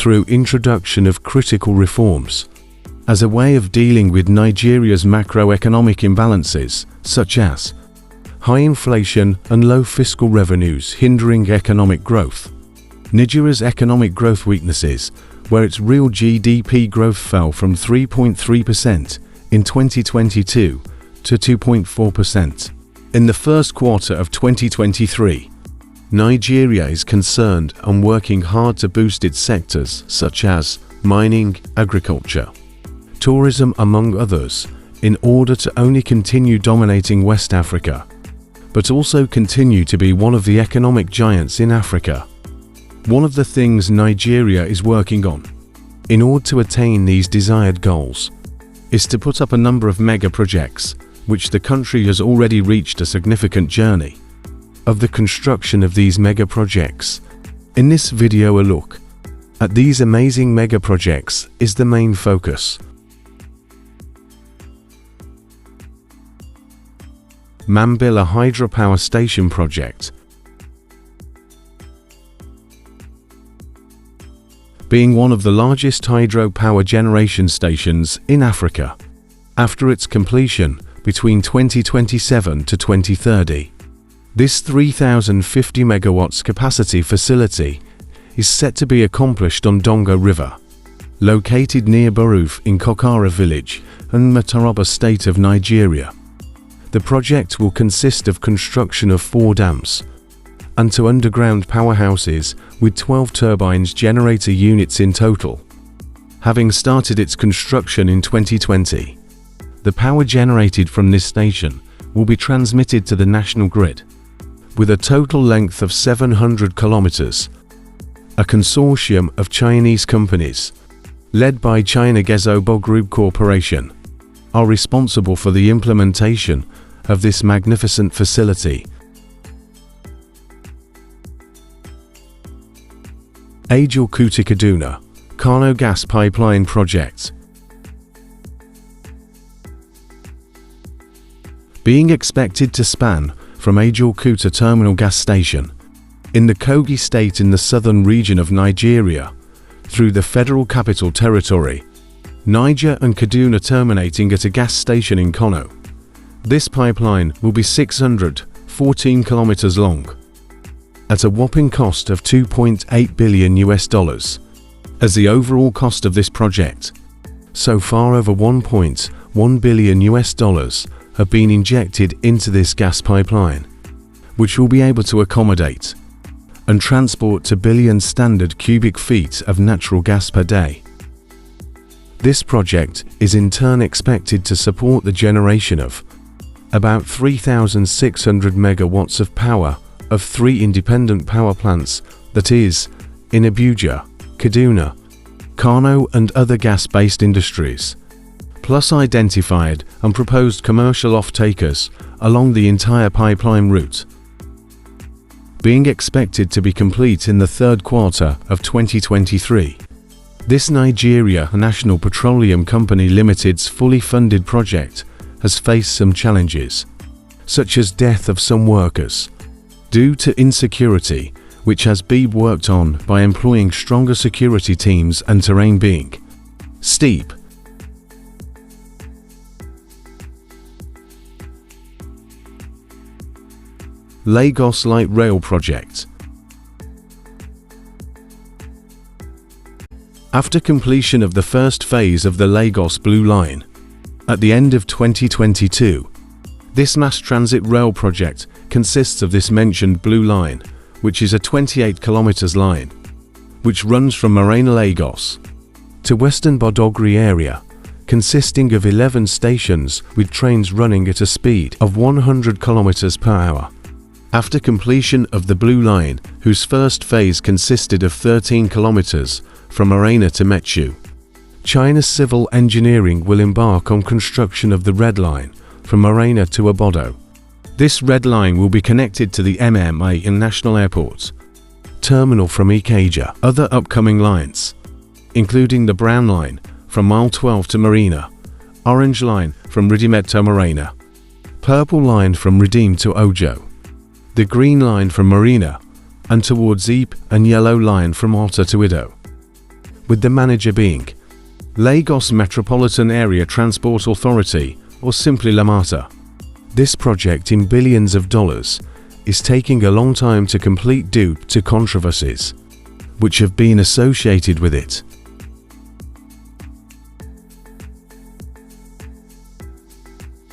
through introduction of critical reforms as a way of dealing with Nigeria's macroeconomic imbalances, such as high inflation and low fiscal revenues hindering economic growth. Nigeria's economic growth weaknesses, where its real GDP growth fell from 3.3% in 2022 to 2.4% in the first quarter of 2023. Nigeria is concerned and working hard to boost its sectors such as mining, agriculture, tourism, among others, in order to only continue dominating West Africa, but also continue to be one of the economic giants in Africa. One of the things Nigeria is working on, in order to attain these desired goals, is to put up a number of mega projects, which the country has already reached a significant journey of the construction of these mega projects. In this video, a look at these amazing mega projects is the main focus. Mambilla Hydropower Station Project. Being one of the largest hydropower generation stations in Africa, after its completion between 2027 to 2030. This 3,050 megawatts capacity facility is set to be accomplished on Dongo River, located near Baruf in Kokara village and Mataraba state of Nigeria. The project will consist of construction of 4 dams and 2 underground powerhouses with 12 turbines generator units in total. Having started its construction in 2020, the power generated from this station will be transmitted to the national grid, with a total length of 700 kilometers. A consortium of Chinese companies, led by China Gezhoubo Group Corporation, are responsible for the implementation of this magnificent facility. Ajaokuta-Kaduna-Kano Gas Pipeline Project. Being expected to span from Ajaokuta Terminal Gas Station in the Kogi State in the southern region of Nigeria through the Federal Capital Territory, Niger and Kaduna, terminating at a gas station in Kano. This pipeline will be 614 kilometers long, at a whopping cost of $2.8 billion as the overall cost of this project. So far, over $1.1 billion have been injected into this gas pipeline, which will be able to accommodate and transport to billion standard cubic feet of natural gas per day. This project is in turn expected to support the generation of about 3,600 megawatts of power of 3 independent power plants, that is, in Abuja, Kaduna, Kano and other gas-based industries, plus identified and proposed commercial off-takers along the entire pipeline route. Being expected to be complete in the third quarter of 2023, this Nigeria National Petroleum Company Limited's fully funded project has faced some challenges, such as death of some workers due to insecurity, which has been worked on by employing stronger security teams and terrain being steep. Lagos Light Rail Project. After completion of the first phase of the Lagos Blue Line at the end of 2022, this mass transit rail project consists of this mentioned Blue Line, which is a 28 kilometers line, which runs from Marina, Lagos to western Badagry area, consisting of 11 stations with trains running at a speed of 100 kilometers per hour. After completion of the Blue Line, whose first phase consisted of 13 kilometers from Marina to Mechu, China's civil engineering will embark on construction of the Red Line from Marina to Obodo. This Red Line will be connected to the MMA International Airport terminal from Ikeja. Other upcoming lines, including the Brown Line from Mile 12 to Marina, Orange Line from Ridimet to Marina, Purple Line from Redeem to Ojo, the Green Line from Marina and towards Eep, and Yellow Line from Otta to Ido, with the manager being Lagos Metropolitan Area Transport Authority, or simply LAMATA. This project in billions of dollars is taking a long time to complete due to controversies which have been associated with it.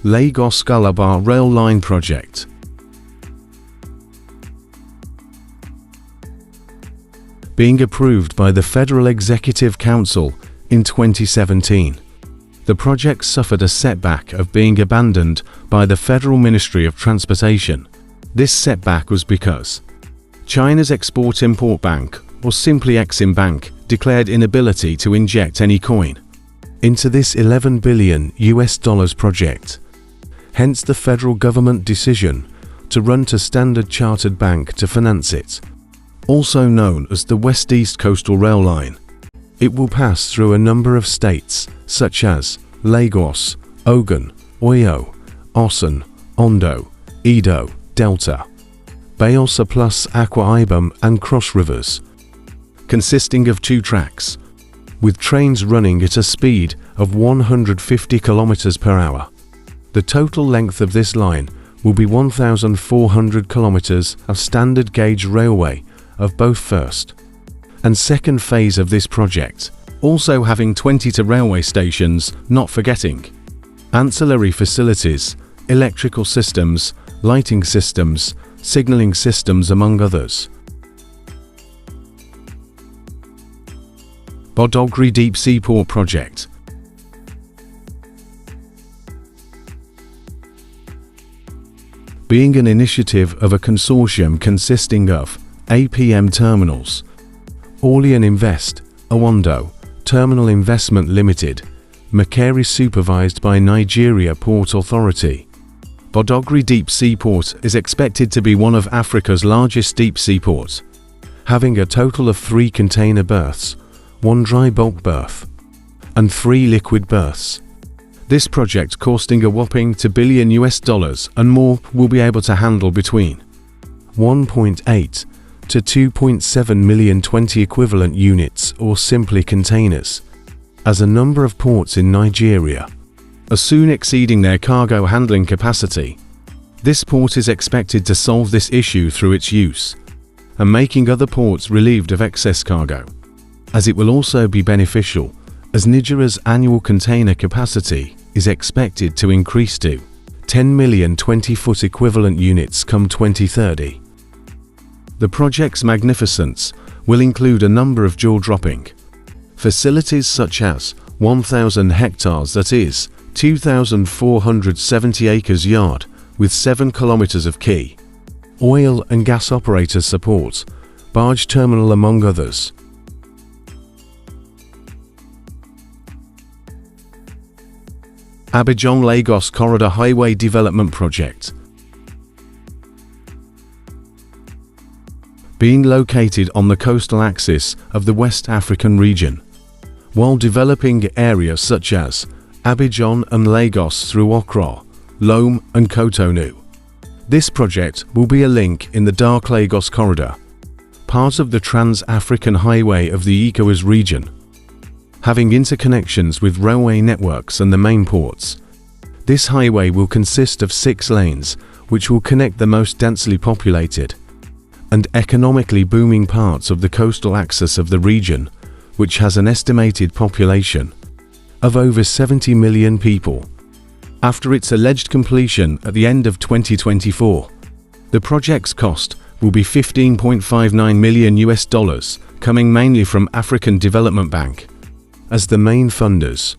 Lagos-Calabar Rail Line Project. Being approved by the Federal Executive Council in 2017, the project suffered a setback of being abandoned by the Federal Ministry of Transportation. This setback was because China's Export-Import Bank, or simply Exim Bank, declared inability to inject any coin into this $11 billion project. Hence the federal government decision to run to Standard Chartered Bank to finance it, also known as the West-East Coastal Rail Line. It will pass through a number of states such as Lagos, Ogun, Oyo, Osun, Ondo, Edo, Delta, Bayelsa plus Akwa Ibom and Cross Rivers, consisting of 2 tracks, with trains running at a speed of 150 km per hour. The total length of this line will be 1,400 km of standard gauge railway of both first and second phase of this project, also having 22 railway stations, not forgetting ancillary facilities, electrical systems, lighting systems, signaling systems, among others. Badagry Deep Seaport Project. Being an initiative of a consortium consisting of APM Terminals, Orlean Invest, Owondo, Terminal Investment Limited, Makeri, supervised by Nigeria Port Authority. Badagry Deep Seaport is expected to be one of Africa's largest deep seaports, having a total of 3 container berths, 1 dry bulk berth, and 3 liquid berths. This project, costing a whopping $2 billion and more, will be able to handle between 1.8 to 2.7 million 20 equivalent units, or simply containers, as a number of ports in Nigeria are soon exceeding their cargo handling capacity. This port is expected to solve this issue through its use and making other ports relieved of excess cargo, as it will also be beneficial as Nigeria's annual container capacity is expected to increase to 10 million 20-foot equivalent units come 2030. The project's magnificence will include a number of jaw-dropping facilities such as 1,000 hectares, that is 2,470 acres yard, with 7 kilometers of quay, oil and gas operators support, barge terminal, among others. Abidjan-Lagos Corridor Highway Development Project. Being located on the coastal axis of the West African region, while developing areas such as Abidjan and Lagos through Accra, Lome and Cotonou. This project will be a link in the Dark Lagos Corridor, part of the Trans-African Highway of the ECOWAS region, having interconnections with railway networks and the main ports. This highway will consist of 6 lanes, which will connect the most densely populated and economically booming parts of the coastal axis of the region, which has an estimated population of over 70 million people. After its alleged completion at the end of 2024, the project's cost will be $15.59 million, coming mainly from African Development Bank as the main funders.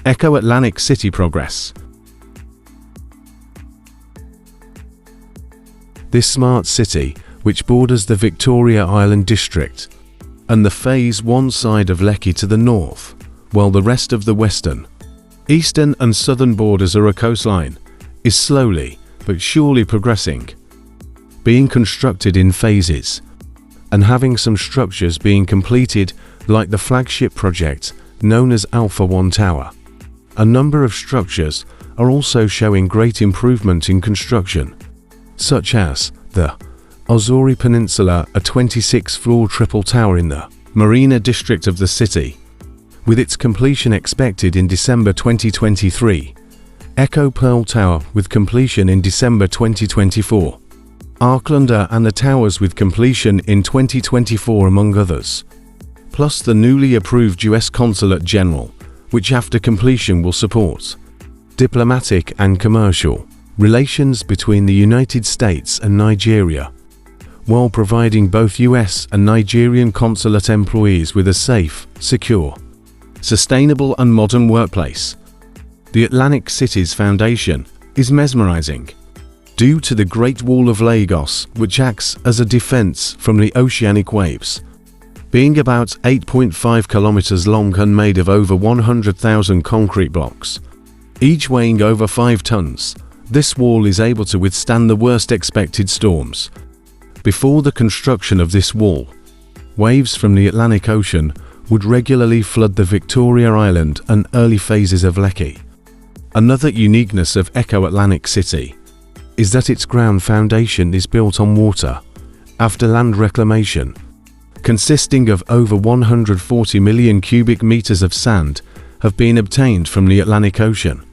Echo Atlantic City progress. This smart city, which borders the Victoria Island district and the Phase 1 side of Lekki to the north, while the rest of the western, eastern and southern borders are a coastline, is slowly but surely progressing, being constructed in phases and having some structures being completed, like the flagship project known as Alpha 1 Tower. A number of structures are also showing great improvement in construction, such as the Azori Peninsula, a 26-floor triple tower in the Marina district of the city. With its completion expected in December 2023. Echo Pearl Tower with completion in December 2024. Arklander and the towers with completion in 2024 among others. Plus the newly approved US Consulate General, which after completion will support diplomatic and commercial relations between the United States and Nigeria, while providing both US and Nigerian consulate employees with a safe, secure, sustainable and modern workplace. The Atlantic City's foundation is mesmerizing, due to the Great Wall of Lagos, which acts as a defense from the oceanic waves. Being about 8.5 kilometers long and made of over 100,000 concrete blocks, each weighing over 5 tons, this wall is able to withstand the worst expected storms. Before the construction of this wall, waves from the Atlantic Ocean would regularly flood the Victoria Island and early phases of Lekki. Another uniqueness of Echo Atlantic City is that its ground foundation is built on water, after land reclamation, consisting of over 140 million cubic meters of sand have been obtained from the Atlantic Ocean.